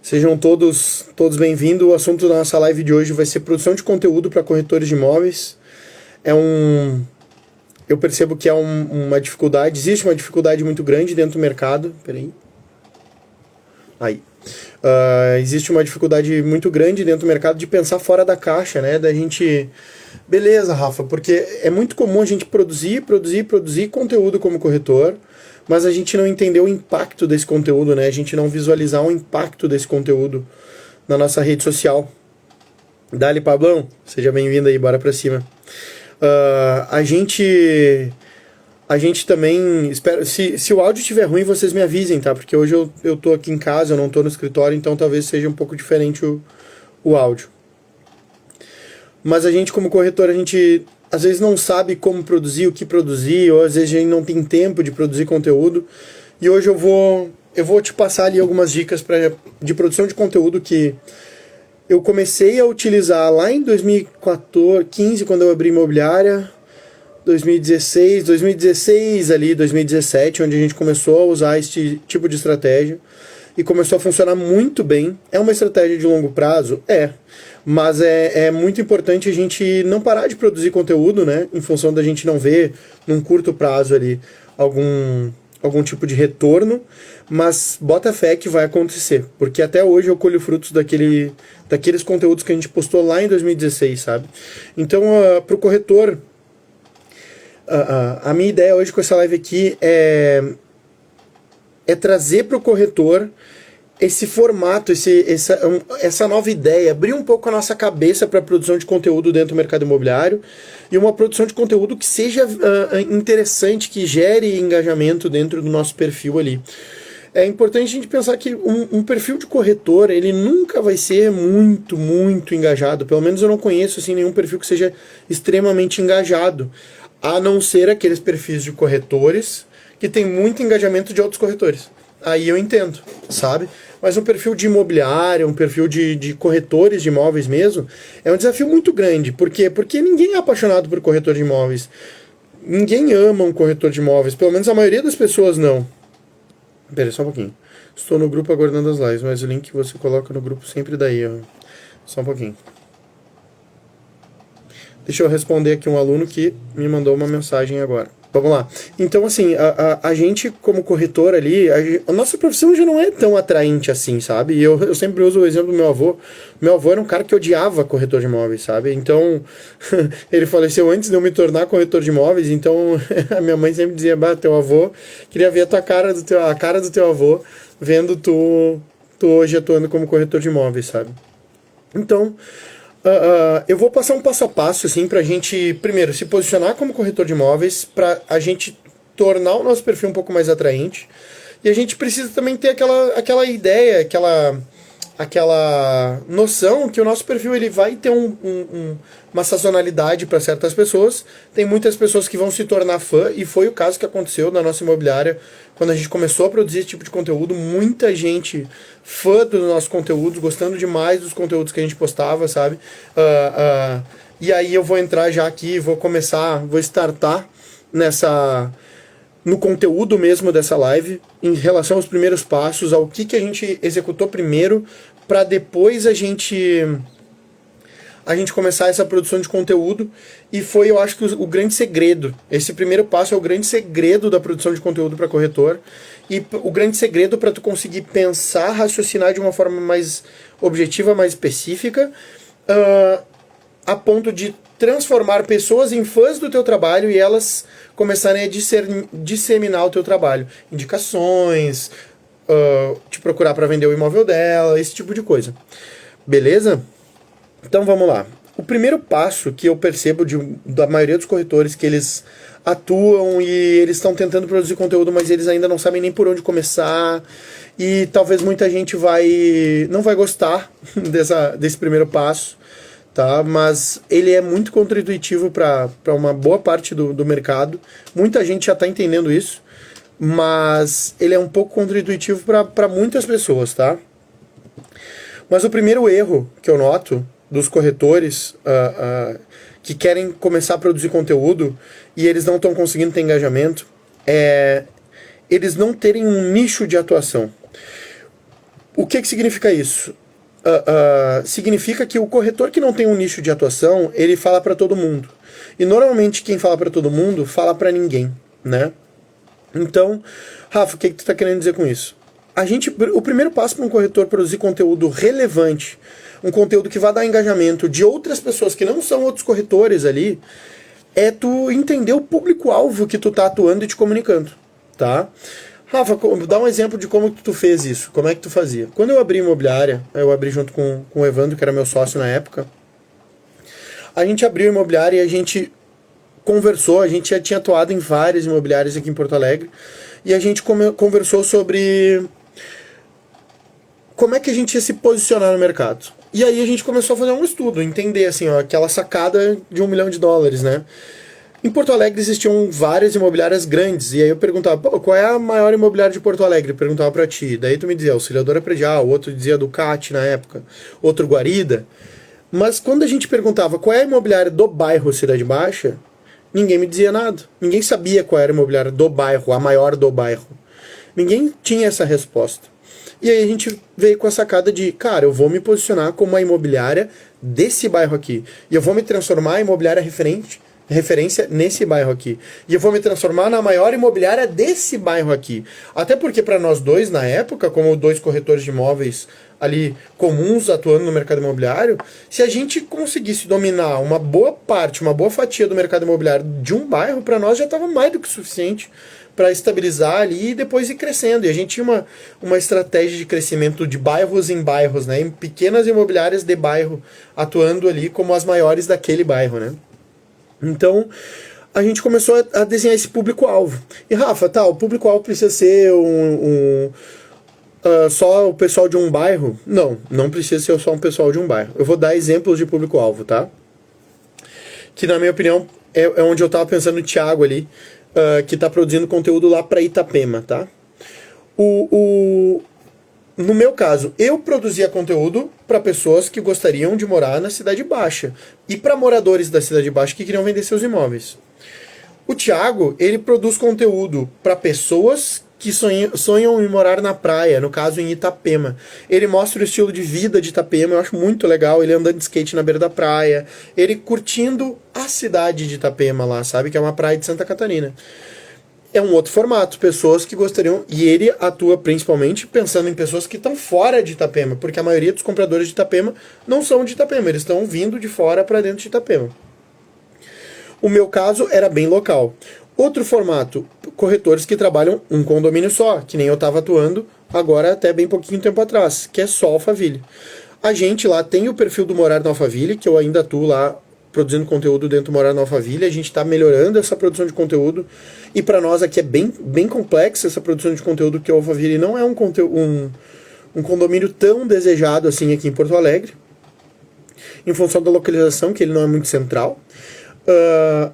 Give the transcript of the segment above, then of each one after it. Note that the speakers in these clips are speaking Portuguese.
Sejam todos bem-vindos. O assunto da nossa live de hoje vai ser produção de conteúdo para corretores de imóveis. Eu percebo que é uma dificuldade, existe uma dificuldade muito grande dentro do mercado. Existe uma dificuldade muito grande dentro do mercado de pensar fora da caixa, né? Da gente... Beleza, Rafa, porque é muito comum a gente produzir conteúdo como corretor, mas a gente não entender o impacto desse conteúdo, né? A gente não visualizar o impacto desse conteúdo na nossa rede social. Dali, Pablão, seja bem-vindo aí, bora pra cima. A gente também, espero, se o áudio estiver ruim, vocês me avisem, tá? Porque hoje eu tô aqui em casa, eu não tô no escritório, então talvez seja um pouco diferente o áudio. Mas a gente, como corretor, a gente às vezes não sabe como produzir, o que produzir, ou às vezes a gente não tem tempo de produzir conteúdo. E hoje eu vou te passar ali algumas dicas de produção de conteúdo que eu comecei a utilizar lá em 2015, quando eu abri imobiliária, 2016 ali, 2017, onde a gente começou a usar esse tipo de estratégia e começou a funcionar muito bem. É uma estratégia de longo prazo? Mas é muito importante a gente não parar de produzir conteúdo, né? Em função da gente não ver num curto prazo ali algum tipo de retorno, mas bota fé que vai acontecer, porque até hoje eu colho frutos daqueles conteúdos que a gente postou lá em 2016, sabe? Então, para o corretor, a minha ideia hoje com essa live aqui é trazer para o corretor esse formato, essa nova ideia, abrir um pouco a nossa cabeça para a produção de conteúdo dentro do mercado imobiliário e uma produção de conteúdo que seja interessante, que gere engajamento dentro do nosso perfil ali. É importante a gente pensar que um perfil de corretor, ele nunca vai ser muito, muito engajado. Pelo menos eu não conheço assim, nenhum perfil que seja extremamente engajado, a não ser aqueles perfis de corretores que tem muito engajamento de outros corretores. Aí eu entendo, sabe? Mas um perfil de imobiliário, um perfil de corretores de imóveis mesmo, é um desafio muito grande. Por quê? Porque ninguém é apaixonado por corretor de imóveis. Ninguém ama um corretor de imóveis. Pelo menos a maioria das pessoas não. Pera só um pouquinho. Estou no grupo aguardando as lives, mas o link que você coloca no grupo sempre dá erro. Só um pouquinho. Deixa eu responder aqui um aluno que me mandou uma mensagem agora. Vamos lá. Então, assim, a gente como corretor ali, a nossa profissão já não é tão atraente assim, sabe? E eu sempre uso o exemplo do meu avô. Meu avô era um cara que odiava corretor de imóveis, sabe? Então, ele faleceu antes de eu me tornar corretor de imóveis, então a minha mãe sempre dizia, teu avô, queria ver a cara do teu avô, vendo tu hoje atuando como corretor de imóveis, sabe? Então... eu vou passar um passo a passo, assim, pra gente, primeiro, se posicionar como corretor de imóveis, pra a gente tornar o nosso perfil um pouco mais atraente. E a gente precisa também ter aquela ideia, aquela noção que o nosso perfil ele vai ter uma sazonalidade para certas pessoas. Tem muitas pessoas que vão se tornar fã, e foi o caso que aconteceu na nossa imobiliária, quando a gente começou a produzir esse tipo de conteúdo. Muita gente fã dos nossos conteúdos, gostando demais dos conteúdos que a gente postava, sabe? E aí eu vou entrar já aqui, vou startar no conteúdo mesmo dessa live, em relação aos primeiros passos, ao que a gente executou primeiro, para depois a gente começar essa produção de conteúdo. E foi, eu acho que o grande segredo. Esse primeiro passo é o grande segredo da produção de conteúdo para corretor, e o grande segredo para tu conseguir pensar, raciocinar de uma forma mais objetiva, mais específica, a ponto de transformar pessoas em fãs do teu trabalho e elas começarem a disseminar o teu trabalho. Indicações, te procurar para vender o imóvel dela, esse tipo de coisa. Beleza? Então vamos lá. O primeiro passo que eu percebo da maioria dos corretores, que eles atuam e eles estão tentando produzir conteúdo, mas eles ainda não sabem nem por onde começar, e talvez muita gente não vai gostar desse primeiro passo, tá? Mas ele é muito contraintuitivo para uma boa parte do mercado. Muita gente já está entendendo isso, mas ele é um pouco contraintuitivo para muitas pessoas, tá? Mas o primeiro erro que eu noto dos corretores que querem começar a produzir conteúdo e eles não estão conseguindo ter engajamento é eles não terem um nicho de atuação. O que significa isso? Significa que o corretor que não tem um nicho de atuação, ele fala para todo mundo. E normalmente quem fala para todo mundo, fala para ninguém, né? Então, Rafa, o que tu está querendo dizer com isso? O primeiro passo para um corretor produzir conteúdo relevante, um conteúdo que vai dar engajamento de outras pessoas que não são outros corretores ali, é tu entender o público-alvo que tu tá atuando e te comunicando, tá? Rafa, dá um exemplo de como que tu fez isso, como é que tu fazia. Quando eu abri imobiliária, eu abri junto com o Evandro, que era meu sócio na época, a gente abriu imobiliária e a gente conversou, a gente já tinha atuado em várias imobiliárias aqui em Porto Alegre, e a gente conversou sobre como é que a gente ia se posicionar no mercado. E aí a gente começou a fazer um estudo, entender assim, ó, aquela sacada de $1 milhão, né? Em Porto Alegre existiam várias imobiliárias grandes, e aí eu perguntava, qual é a maior imobiliária de Porto Alegre? Eu perguntava pra ti, daí tu me dizia, Auxiliadora Predial, outro dizia Ducati na época, outro Guarida. Mas quando a gente perguntava qual é a imobiliária do bairro Cidade Baixa, ninguém me dizia nada. Ninguém sabia qual era a imobiliária do bairro, a maior do bairro. Ninguém tinha essa resposta. E aí a gente veio com a sacada de, cara, eu vou me posicionar como uma imobiliária desse bairro aqui. E eu vou me transformar em imobiliária referência nesse bairro aqui. E eu vou me transformar na maior imobiliária desse bairro aqui. Até porque para nós dois, na época, como dois corretores de imóveis ali comuns atuando no mercado imobiliário, se a gente conseguisse dominar uma boa parte, uma boa fatia do mercado imobiliário de um bairro, para nós já estava mais do que suficiente para estabilizar ali e depois ir crescendo. E a gente tinha uma estratégia de crescimento de bairros em bairros, né? Em pequenas imobiliárias de bairro, atuando ali como as maiores daquele bairro, né? Então, a gente começou a desenhar esse público-alvo. E, Rafa, tá, o público-alvo precisa ser só o pessoal de um bairro? Não precisa ser só um pessoal de um bairro. Eu vou dar exemplos de público-alvo, tá? Que, na minha opinião, é onde eu tava pensando no Thiago ali, que tá produzindo conteúdo lá para Itapema, tá? No meu caso, eu produzia conteúdo para pessoas que gostariam de morar na Cidade Baixa e para moradores da Cidade Baixa que queriam vender seus imóveis. O Thiago, ele produz conteúdo para pessoas que sonham em morar na praia, no caso em Itapema. Ele mostra o estilo de vida de Itapema, eu acho muito legal, ele andando de skate na beira da praia, ele curtindo a cidade de Itapema lá, sabe, que é uma praia de Santa Catarina. É um outro formato, pessoas que gostariam, e ele atua principalmente pensando em pessoas que estão fora de Itapema, porque a maioria dos compradores de Itapema não são de Itapema, eles estão vindo de fora para dentro de Itapema. O meu caso era bem local. Outro formato, corretores que trabalham um condomínio só, que nem eu estava atuando agora até bem pouquinho tempo atrás, que é só Alphaville. A gente lá tem o perfil do Morar no Alphaville, que eu ainda atuo lá produzindo conteúdo dentro do Morar no Alphaville, a gente está melhorando essa produção de conteúdo, e para nós aqui é bem complexa essa produção de conteúdo, porque o Alphaville não é um condomínio tão desejado assim aqui em Porto Alegre, em função da localização, que ele não é muito central,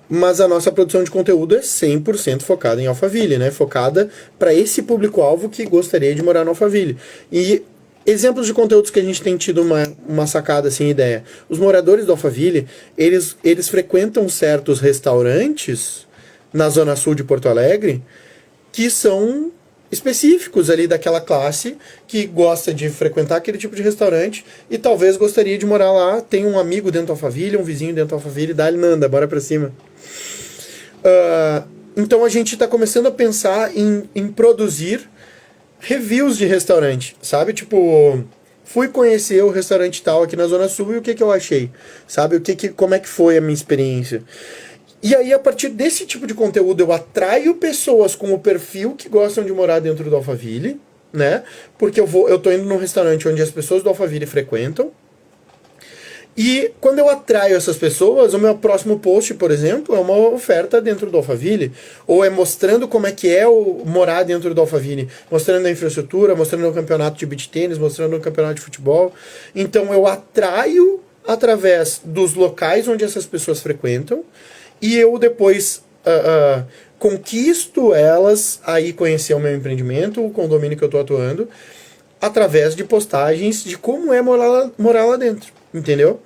mas a nossa produção de conteúdo é 100% focada em Alphaville, né? Focada para esse público-alvo que gostaria de morar no Alphaville. E exemplos de conteúdos que a gente tem tido uma sacada, assim, ideia. Os moradores do Alphaville, eles frequentam certos restaurantes na Zona Sul de Porto Alegre que são específicos ali daquela classe que gosta de frequentar aquele tipo de restaurante e talvez gostaria de morar lá, tem um amigo dentro do Alphaville, um vizinho dentro do Alphaville, dá-lhe Nanda, bora pra cima. Então a gente tá começando a pensar em produzir reviews de restaurante, sabe? Tipo, fui conhecer o restaurante tal aqui na Zona Sul e o que eu achei, sabe? Como é que foi a minha experiência. E aí, a partir desse tipo de conteúdo, eu atraio pessoas com o perfil que gostam de morar dentro do Alphaville, né? Porque eu tô indo num restaurante onde as pessoas do Alphaville frequentam. E quando eu atraio essas pessoas, o meu próximo post, por exemplo, é uma oferta dentro do Alphaville, ou é mostrando como é que é morar dentro do Alphaville, mostrando a infraestrutura, mostrando o campeonato de beach tênis, mostrando o campeonato de futebol. Então eu atraio através dos locais onde essas pessoas frequentam, e eu depois conquisto elas a ir conhecer o meu empreendimento, o condomínio que eu estou atuando, através de postagens de como é morar lá dentro, entendeu?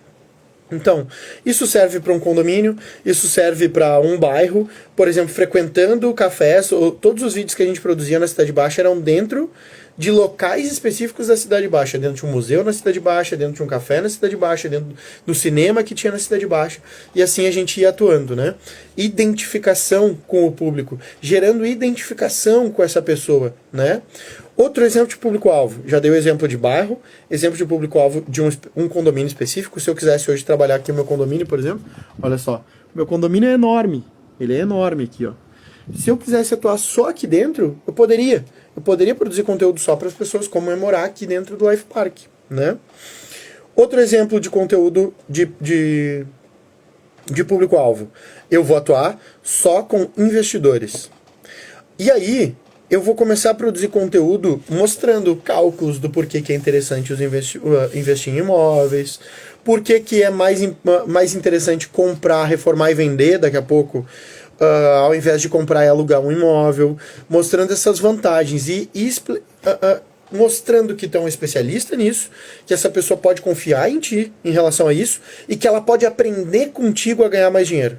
Então, isso serve para um condomínio, isso serve para um bairro, por exemplo, frequentando cafés, todos os vídeos que a gente produzia na Cidade Baixa eram dentro de locais específicos da Cidade Baixa, dentro de um museu na Cidade Baixa, dentro de um café na Cidade Baixa, dentro do cinema que tinha na Cidade Baixa, e assim a gente ia atuando, né? Identificação com o público, gerando identificação com essa pessoa, né? Outro exemplo de público-alvo, já dei o exemplo de bairro, exemplo de público-alvo de um condomínio específico. Se eu quisesse hoje trabalhar aqui no meu condomínio, por exemplo, olha só, meu condomínio é enorme, ele é enorme aqui, ó. Se eu quisesse atuar só aqui dentro, eu poderia produzir conteúdo só para as pessoas comemorar aqui dentro do Life Park, né? Outro exemplo de conteúdo de público-alvo, eu vou atuar só com investidores. E aí, eu vou começar a produzir conteúdo mostrando cálculos do porquê que é interessante investir em imóveis, porquê que é mais interessante comprar, reformar e vender daqui a pouco, ao invés de comprar e alugar um imóvel, mostrando essas vantagens e mostrando que tu é um especialista nisso, que essa pessoa pode confiar em ti em relação a isso e que ela pode aprender contigo a ganhar mais dinheiro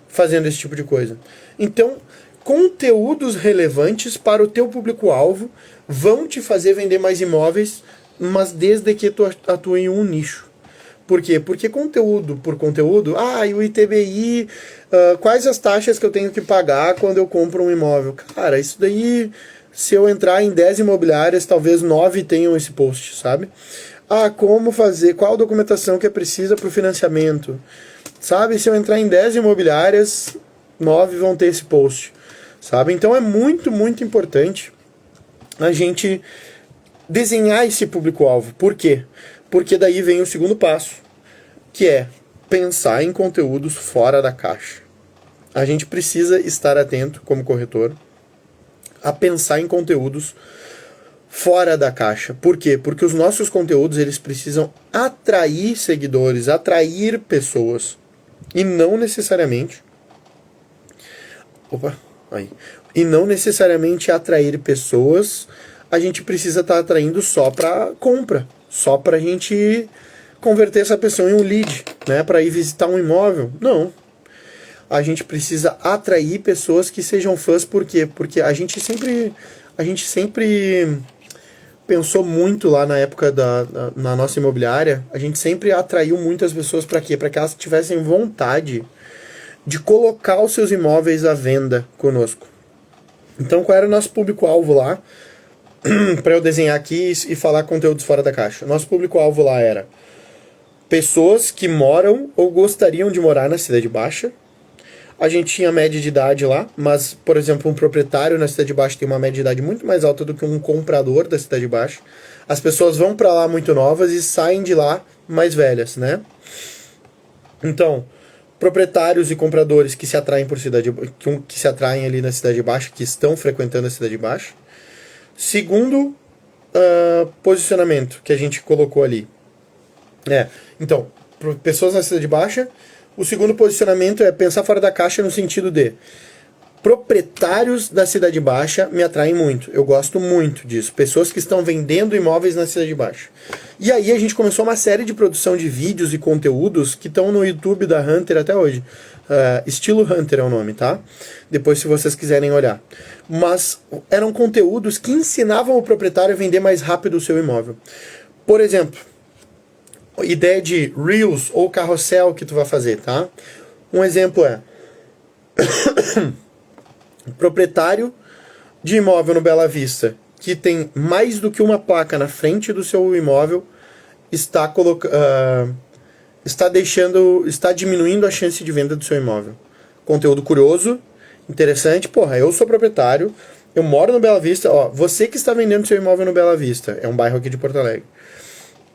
fazendo esse tipo de coisa. Então, conteúdos relevantes para o teu público-alvo vão te fazer vender mais imóveis, mas desde que tu atue em um nicho. Por quê? Porque conteúdo por conteúdo, e o ITBI, quais as taxas que eu tenho que pagar quando eu compro um imóvel? Cara, isso daí, se eu entrar em 10 imobiliárias, talvez 9 tenham esse post, sabe? Como fazer, qual a documentação que é precisa para o financiamento? Sabe, se eu entrar em 10 imobiliárias, 9 vão ter esse post, sabe? Então é muito, muito importante a gente desenhar esse público-alvo. Por quê? Porque daí vem o segundo passo, que é pensar em conteúdos fora da caixa. A gente precisa estar atento, como corretor, a pensar em conteúdos fora da caixa. Por quê? Porque os nossos conteúdos, eles precisam atrair seguidores, atrair pessoas. E não necessariamente... E não necessariamente atrair pessoas, a gente precisa estar atraindo só para compra. Só para a gente converter essa pessoa em um lead, né? Para ir visitar um imóvel. Não. A gente precisa atrair pessoas que sejam fãs. Por quê? Porque a gente sempre pensou muito lá na época na nossa imobiliária, a gente sempre atraiu muitas pessoas para quê? Para que elas tivessem vontade de colocar os seus imóveis à venda conosco. Então, qual era o nosso público-alvo lá? Para eu desenhar aqui e falar conteúdos fora da caixa. Nosso público-alvo lá era pessoas que moram ou gostariam de morar na Cidade Baixa. A gente tinha média de idade lá, mas, por exemplo, um proprietário na Cidade Baixa tem uma média de idade muito mais alta do que um comprador da Cidade Baixa. As pessoas vão para lá muito novas e saem de lá mais velhas, né? Então, proprietários e compradores que se atraem que se atraem ali na Cidade Baixa, que estão frequentando a Cidade Baixa. Segundo posicionamento que a gente colocou ali. Então, pessoas na Cidade Baixa. O segundo posicionamento é pensar fora da caixa no sentido de proprietários da Cidade Baixa me atraem muito. Eu gosto muito disso. Pessoas que estão vendendo imóveis na Cidade Baixa. E aí a gente começou uma série de produção de vídeos e conteúdos que estão no YouTube da Hunter até hoje. Estilo Hunter é o nome, tá? Depois, se vocês quiserem olhar. Mas eram conteúdos que ensinavam o proprietário a vender mais rápido o seu imóvel. Por exemplo, ideia de Reels ou carrossel que tu vai fazer, tá? Um exemplo é proprietário de imóvel no Bela Vista que tem mais do que uma placa na frente do seu imóvel está diminuindo a chance de venda do seu imóvel. Conteúdo curioso, interessante. Eu sou proprietário, eu moro no Bela Vista. Você que está vendendo seu imóvel no Bela Vista, é um bairro aqui de Porto Alegre,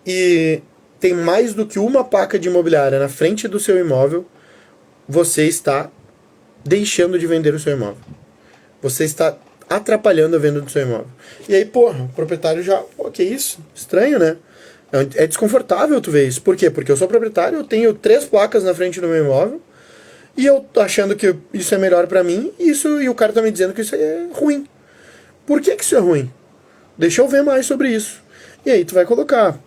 e tem mais do que uma placa de imobiliária na frente do seu imóvel, você está deixando de vender o seu imóvel. Você está atrapalhando a venda do seu imóvel. E aí, o proprietário já... que isso? Estranho, né? É desconfortável tu ver isso. Por quê? Porque eu sou proprietário, eu tenho 3 placas na frente do meu imóvel, e eu tô achando que isso é melhor pra mim, e o cara tá me dizendo que isso é ruim. Por que isso é ruim? Deixa eu ver mais sobre isso. E aí tu vai colocar.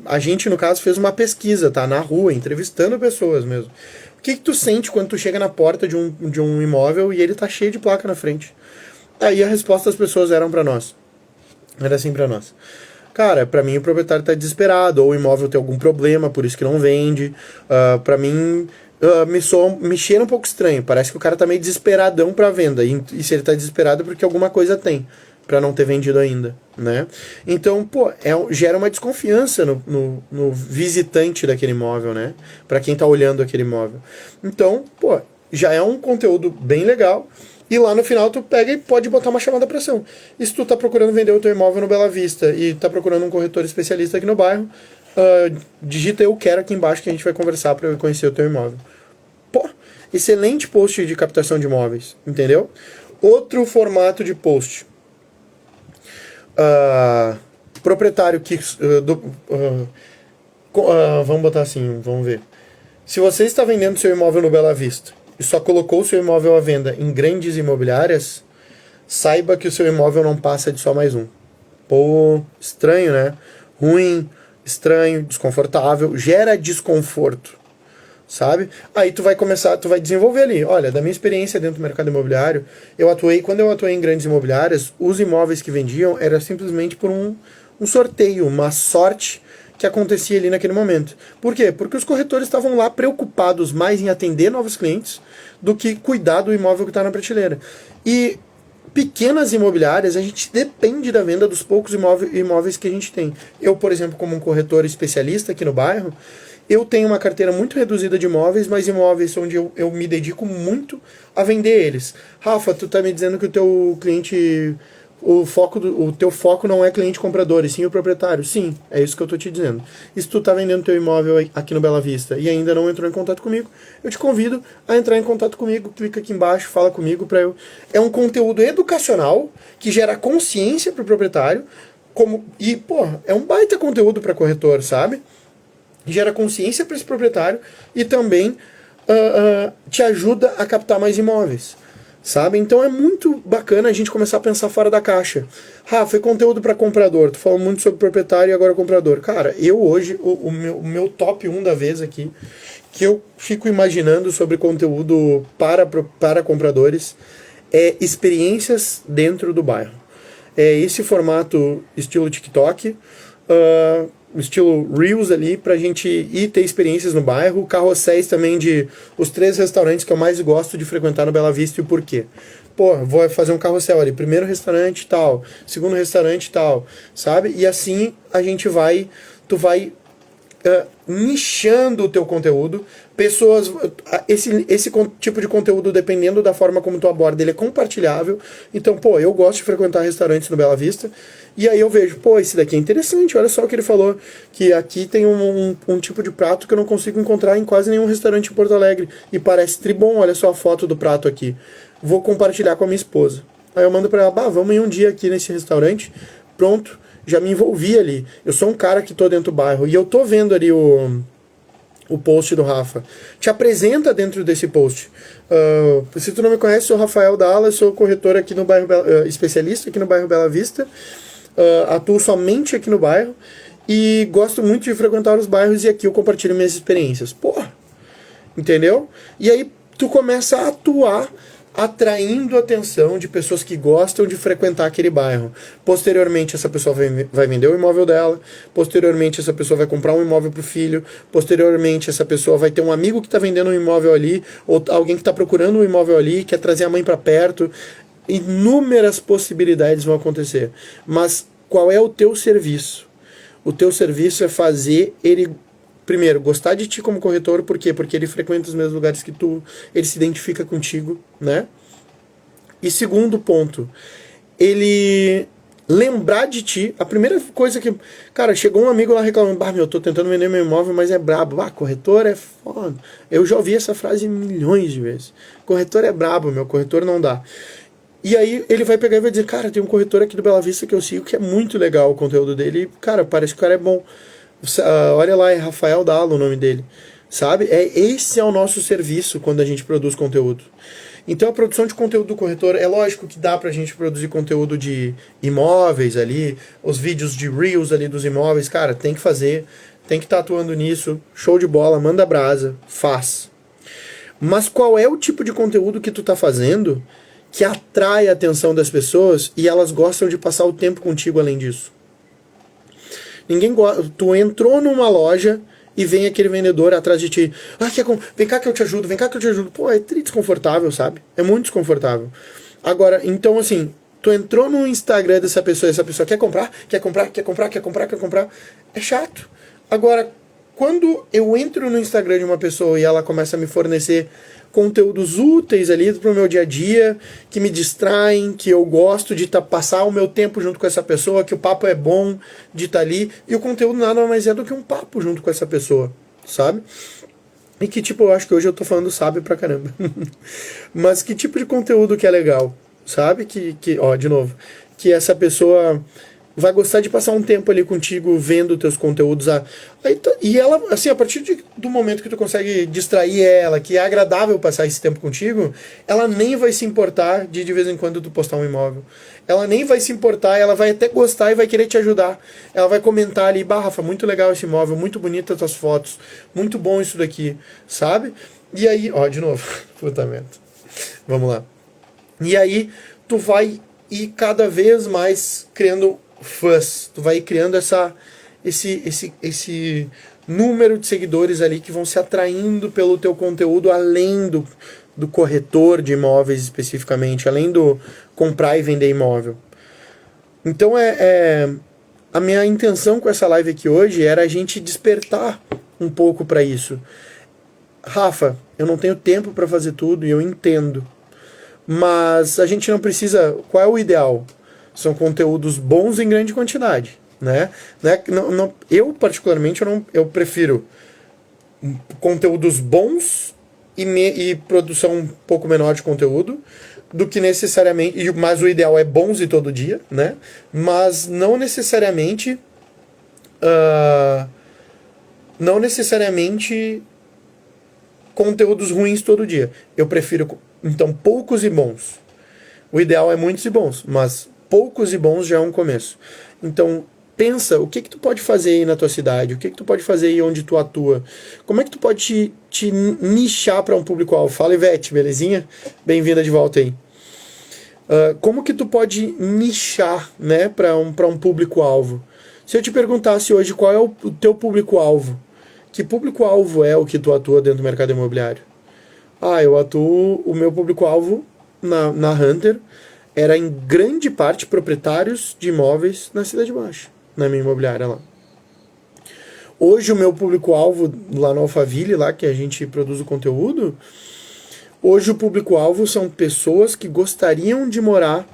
A gente, no caso, fez uma pesquisa, tá? Na rua, entrevistando pessoas mesmo. O que tu sente quando tu chega na porta de um imóvel e ele tá cheio de placa na frente? Aí a resposta das pessoas eram pra nós: Era assim pra nós. Cara, pra mim o proprietário tá desesperado, ou o imóvel tem algum problema, por isso que não vende. Pra mim, me cheira um pouco estranho. Parece que o cara tá meio desesperadão pra venda. E se ele tá desesperado é porque alguma coisa tem pra não ter vendido ainda, né? Então, pô, gera uma desconfiança no visitante daquele imóvel, né? Pra quem tá olhando aquele imóvel. Então, pô, já é um conteúdo bem legal. E lá no final tu pega e pode botar uma chamada pra ação. E se tu tá procurando vender o teu imóvel no Bela Vista e tá procurando um corretor especialista aqui no bairro, digita eu quero aqui embaixo que a gente vai conversar pra eu conhecer o teu imóvel. Pô, excelente post de captação de imóveis, entendeu? Outro formato de post. Proprietário que... vamos botar assim, vamos ver. Se você está vendendo seu imóvel no Bela Vista e só colocou seu imóvel à venda em grandes imobiliárias, saiba que o seu imóvel não passa de só mais um. Pô, estranho, né? Ruim, estranho, desconfortável, gera desconforto, sabe? Aí tu vai desenvolver ali. Olha, da minha experiência dentro do mercado imobiliário, quando eu atuei em grandes imobiliárias, os imóveis que vendiam era simplesmente por um sorteio, uma sorte que acontecia ali naquele momento. Por quê? Porque os corretores estavam lá preocupados mais em atender novos clientes do que cuidar do imóvel que está na prateleira. E pequenas imobiliárias, a gente depende da venda dos poucos imóveis que a gente tem. Eu, por exemplo, como um corretor especialista aqui no bairro, eu tenho uma carteira muito reduzida de imóveis, mas imóveis onde eu me dedico muito a vender eles. Rafa, tu tá me dizendo que o teu cliente... O teu foco não é cliente comprador, e sim o proprietário. Sim, é isso que eu tô te dizendo. E se tu tá vendendo teu imóvel aqui no Bela Vista e ainda não entrou em contato comigo, eu te convido a entrar em contato comigo, clica aqui embaixo, fala comigo para eu. É um conteúdo educacional que gera consciência pro proprietário, é um baita conteúdo para corretor, sabe? Gera consciência para esse proprietário e também te ajuda a captar mais imóveis. Sabe? Então é muito bacana a gente começar a pensar fora da caixa. Rafa, é conteúdo para comprador. Tu falou muito sobre proprietário e agora comprador. Cara, eu hoje, o meu top 1 da vez aqui, que eu fico imaginando sobre conteúdo para compradores, é experiências dentro do bairro. É esse formato estilo TikTok, estilo Reels ali, pra gente ir ter experiências no bairro, carrosséis também de os 3 restaurantes que eu mais gosto de frequentar no Bela Vista e o porquê. Pô, vou fazer um carrossel ali, primeiro restaurante tal, segundo restaurante tal, sabe? E assim tu vai nichando o teu conteúdo, pessoas, esse tipo de conteúdo, dependendo da forma como tu aborda, ele é compartilhável. Então, pô, eu gosto de frequentar restaurantes no Bela Vista, e aí eu vejo, pô, esse daqui é interessante, olha só o que ele falou, que aqui tem um tipo de prato que eu não consigo encontrar em quase nenhum restaurante em Porto Alegre, e parece tribom, olha só a foto do prato aqui. Vou compartilhar com a minha esposa. Aí eu mando pra ela, vamos ir um dia aqui nesse restaurante, pronto, já me envolvi ali. Eu sou um cara que tô dentro do bairro, e eu tô vendo ali o post do Rafa. Te apresenta dentro desse post. Se tu não me conhece, sou Rafael Dalla, sou corretor aqui no bairro, especialista aqui no bairro Bela Vista. Atuo somente aqui no bairro e gosto muito de frequentar os bairros e aqui eu compartilho minhas experiências. Porra! Entendeu? E aí tu começa a atuar atraindo a atenção de pessoas que gostam de frequentar aquele bairro. Posteriormente, essa pessoa vai vender o imóvel dela. Posteriormente, essa pessoa vai comprar um imóvel para o filho. Posteriormente, essa pessoa vai ter um amigo que está vendendo um imóvel ali, ou alguém que está procurando um imóvel ali, quer trazer a mãe para perto. Inúmeras possibilidades vão acontecer. Mas qual é o teu serviço? O teu serviço é fazer ele... Primeiro, gostar de ti como corretor, por quê? Porque ele frequenta os mesmos lugares que tu, ele se identifica contigo, né? E segundo ponto, ele lembrar de ti, a primeira coisa que... Cara, chegou um amigo lá reclamando, eu tô tentando vender meu imóvel, mas é brabo. Corretor é foda. Eu já ouvi essa frase milhões de vezes. Corretor é brabo, meu corretor não dá. E aí ele vai pegar e vai dizer, cara, tem um corretor aqui do Bela Vista que eu sigo que é muito legal o conteúdo dele. E, cara, parece que o cara é bom. Olha lá, é Rafael Dalla o nome dele, sabe? Esse é o nosso serviço quando a gente produz conteúdo. Então a produção de conteúdo do corretor, é lógico que dá pra gente produzir conteúdo de imóveis ali, os vídeos de Reels ali dos imóveis, cara, tem que fazer, tem que estar atuando nisso, show de bola, manda brasa, faz. Mas qual é o tipo de conteúdo que tu tá fazendo que atrai a atenção das pessoas e elas gostam de passar o tempo contigo além disso. Tu entrou numa loja e vem aquele vendedor atrás de ti. Vem cá que eu te ajudo, vem cá que eu te ajudo. Pô, é desconfortável, sabe? É muito desconfortável. Agora, então assim, tu entrou no Instagram dessa pessoa e essa pessoa quer comprar. É chato. Agora, quando eu entro no Instagram de uma pessoa e ela começa a me fornecer conteúdos úteis ali pro meu dia a dia, que me distraem, que eu gosto de passar o meu tempo junto com essa pessoa, que o papo é bom de estar ali, e o conteúdo nada mais é do que um papo junto com essa pessoa, sabe? E que tipo, eu acho que hoje eu tô falando sábio pra caramba. Mas que tipo de conteúdo que é legal, sabe? De novo, que essa pessoa vai gostar de passar um tempo ali contigo vendo teus conteúdos. E ela, assim, a partir do momento que tu consegue distrair ela, que é agradável passar esse tempo contigo, ela nem vai se importar de vez em quando tu postar um imóvel. Ela nem vai se importar, ela vai até gostar e vai querer te ajudar. Ela vai comentar ali, Rafa, muito legal esse imóvel, muito bonita as tuas fotos, muito bom isso daqui, sabe? E aí, de novo, puta merda. Vamos lá. E aí, tu vai ir cada vez mais criando fãs, tu vai criando esse número de seguidores ali que vão se atraindo pelo teu conteúdo, além do corretor de imóveis especificamente, além do comprar e vender imóvel. Então a minha intenção com essa live aqui hoje era a gente despertar um pouco para isso. Rafa, eu não tenho tempo para fazer tudo e eu entendo, mas a gente não precisa. Qual é o ideal? São conteúdos bons em grande quantidade, né? Eu, particularmente, eu prefiro conteúdos bons e produção um pouco menor de conteúdo do que necessariamente... Mas o ideal é bons e todo dia, né? Mas não necessariamente... não necessariamente conteúdos ruins todo dia. Eu prefiro, então, poucos e bons. O ideal é muitos e bons, mas... poucos e bons já é um começo. Então, pensa o que tu pode fazer aí na tua cidade, o que tu pode fazer aí onde tu atua, como é que tu pode te nichar para um público-alvo. Fala, Ivete, belezinha? Bem-vinda de volta aí. Como que tu pode nichar, né, para um público-alvo? Se eu te perguntasse hoje qual é o teu público-alvo, que público-alvo é o que tu atua dentro do mercado imobiliário? Eu atuo, o meu público-alvo na Hunter era em grande parte proprietários de imóveis na Cidade Baixa, na minha imobiliária lá. Hoje o meu público-alvo lá no Alphaville, lá que a gente produz o conteúdo, hoje o público-alvo são pessoas que gostariam de morar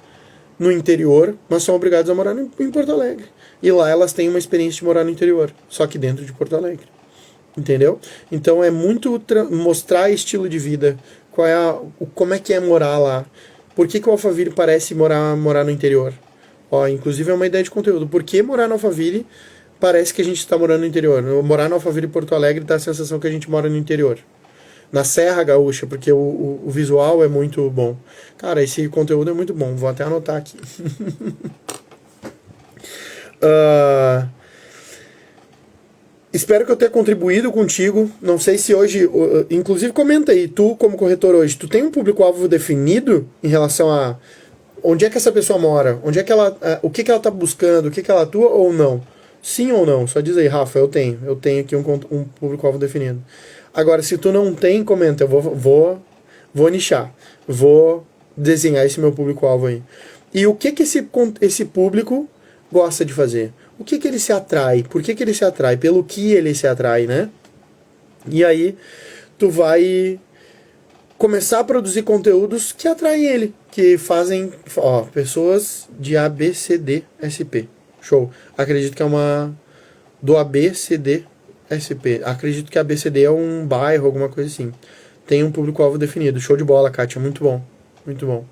no interior, mas são obrigadas a morar em Porto Alegre. E lá elas têm uma experiência de morar no interior, só que dentro de Porto Alegre. Entendeu? Então é muito mostrar estilo de vida, como é que é morar lá. Por que o Alphaville parece morar no interior? Inclusive é uma ideia de conteúdo. Por que morar no Alphaville parece que a gente está morando no interior? Morar no Alphaville Porto Alegre dá a sensação que a gente mora no interior. Na Serra Gaúcha, porque o visual é muito bom. Cara, esse conteúdo é muito bom. Vou até anotar aqui. Espero que eu tenha contribuído contigo. Não sei se hoje... Inclusive, comenta aí. Tu, como corretor hoje, tu tem um público-alvo definido em relação a onde é que essa pessoa mora? Onde é que ela... o que ela está buscando? O que ela atua ou não? Sim ou não? Só diz aí, Rafa, eu tenho. Eu tenho aqui um público-alvo definido. Agora, se tu não tem, comenta. Eu vou nichar. Vou desenhar esse meu público-alvo aí. E o que esse público gosta de fazer? O que ele se atrai? Por que ele se atrai? Pelo que ele se atrai, né? E aí, tu vai começar a produzir conteúdos que atraem ele. Que fazem, pessoas de A, B, C, D, SP. Show. Acredito que é uma... do A, B, C, D, SP. Acredito que a B, C, D é um bairro, alguma coisa assim. Tem um público-alvo definido. Show de bola, Kátia. Muito bom. Muito bom.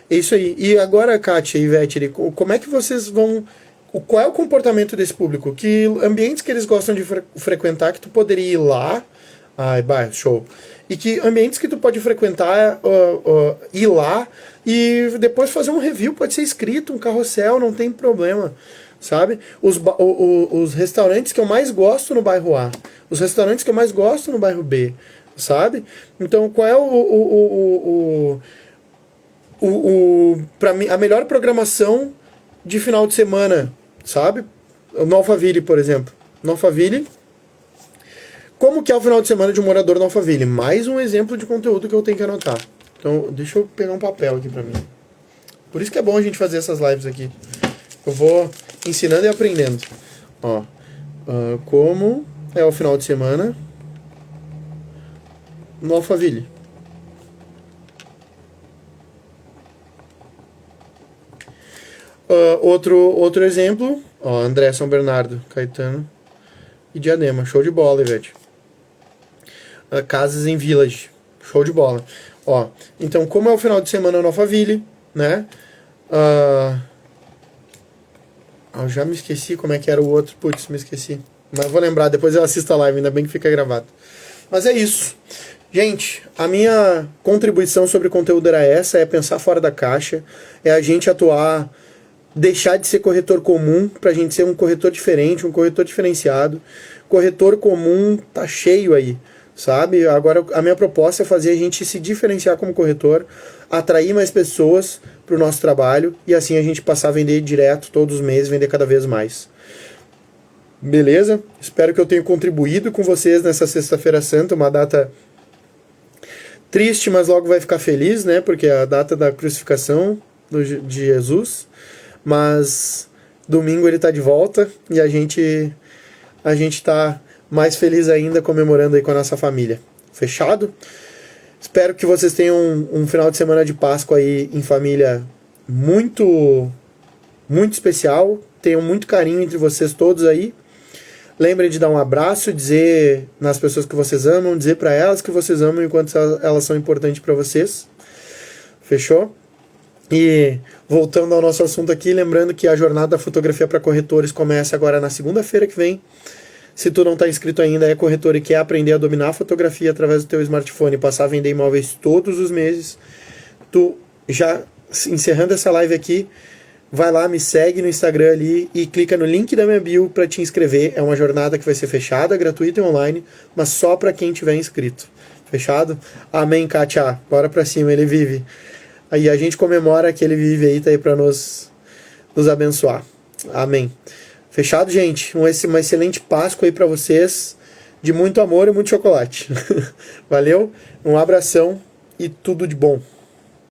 É isso aí. E agora, Kátia e Ivete, como é que vocês vão... Qual é o comportamento desse público? Que ambientes que eles gostam de frequentar que tu poderia ir lá? Show. E que ambientes que tu pode frequentar, ir lá e depois fazer um review, pode ser escrito, um carrossel, não tem problema, sabe? Os restaurantes que eu mais gosto no bairro A, os restaurantes que eu mais gosto no bairro B, sabe? Então, qual é Pra mim, a melhor programação de final de semana, sabe? No Alphaville, por exemplo. No Alphaville, como que é o final de semana de um morador no Alphaville? Mais um exemplo de conteúdo que eu tenho que anotar. Então, deixa eu pegar um papel aqui pra mim. Por isso que é bom a gente fazer essas lives aqui. Eu vou ensinando e aprendendo. Ó, como é o final de semana no Alphaville. Outro exemplo, ó, André, São Bernardo, Caetano e Diadema. Show de bola, Ivete. Casas em Village. Show de bola. Ó, então, como é o final de semana no Alphaville, né? Eu já me esqueci como é que era o outro. Putz, me esqueci. Mas vou lembrar, depois eu assisto a live, ainda bem que fica gravado. Mas é isso. Gente, a minha contribuição sobre conteúdo era essa, é pensar fora da caixa, é a gente atuar, deixar de ser corretor comum pra gente ser um corretor diferente, um corretor diferenciado. Corretor comum tá cheio aí, sabe? Agora a minha proposta é fazer a gente se diferenciar como corretor, atrair mais pessoas pro nosso trabalho e assim a gente passar a vender direto todos os meses, vender cada vez mais. Beleza? Espero que eu tenha contribuído com vocês nessa Sexta-feira Santa, uma data triste, mas logo vai ficar feliz, né? Porque é a data da crucificação de Jesus. Mas domingo ele tá de volta e a gente tá mais feliz ainda comemorando aí com a nossa família. Fechado? Espero que vocês tenham um final de semana de Páscoa aí em família muito, muito especial. Tenham muito carinho entre vocês todos aí. Lembrem de dar um abraço, dizer nas pessoas que vocês amam, dizer para elas que vocês amam enquanto elas são importantes para vocês. Fechou? E voltando ao nosso assunto aqui, lembrando que a jornada da fotografia para corretores começa agora na segunda-feira que vem. Se tu não está inscrito ainda, é corretor e quer aprender a dominar a fotografia através do teu smartphone e passar a vender imóveis todos os meses, tu já encerrando essa live aqui, vai lá, me segue no Instagram ali e clica no link da minha bio para te inscrever. É uma jornada que vai ser fechada, gratuita e online, mas só para quem tiver inscrito. Fechado? Amém, Kátia. Bora pra cima, ele vive. Aí a gente comemora que ele vive aí, tá aí pra nos abençoar. Amém. Fechado, gente? Uma excelente Páscoa aí pra vocês. De muito amor e muito chocolate. Valeu? Um abração e tudo de bom.